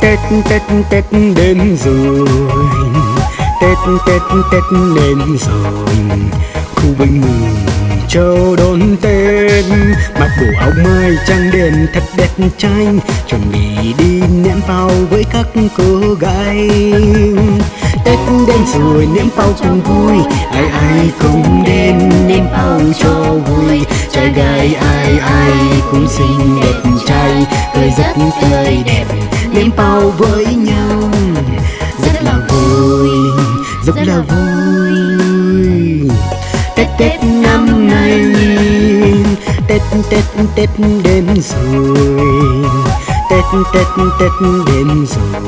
Tết Tết Tết đến rồi, Tết Tết Tết đến rồi, khu bên mình chờ đón Tết. Mặc bộ áo mới trắng đen thật đẹp trai, chuẩn bị đi ném pháo với các cô gái. Tết đến rồi ném pháo cùng vui, ai ai cũng đến ném pháo cho vui. Trai gái ai ai cũng xinh đẹp trai, cười rất tươi đẹp, ném pháo với nhau rất là vui, rất là vui. Tết Tết năm nay, Tết Tết Tết đến rồi, Tết Tết Tết đến rồi,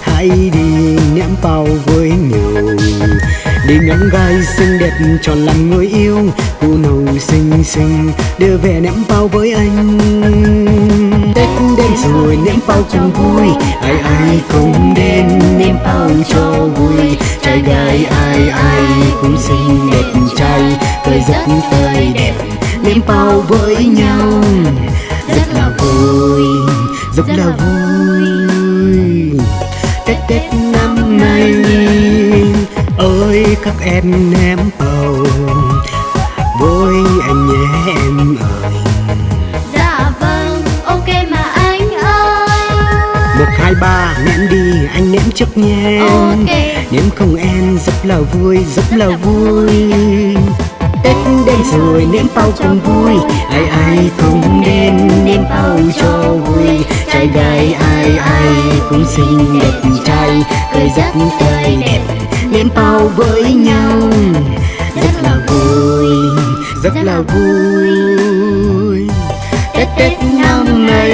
hãy đi ném pháo với nhau. Đi ngắm gái xinh đẹp tròn làm người yêu, cô nâu xinh xinh đưa về ném pháo với anh. Tết đến rồi ném pháo cùng vui, ai ai cũng đến ném pháo cho vui. Trai gái ai ai cũng xinh đẹp trai, cười rất tươi đẹp, ném pháo với nhau rất là vui, rất là vui. Tết Tết năm nay ơi các em ném pháo với anh nhé em ơi. Dạ vâng, ok mà anh ơi. 1, 2, 3 ném đi, anh ném trước nhé. Ok. Ném không em rất là vui, rất là vui. Tết đến rồi ném pháo cùng vui, ai ai cũng đến ném pháo cho vui. Trai gái ai ai cũng xinh đẹp trai, cười rất tươi đẹp, ném pháo với nhau rất là vui, rất là vui. Tết Tết năm nay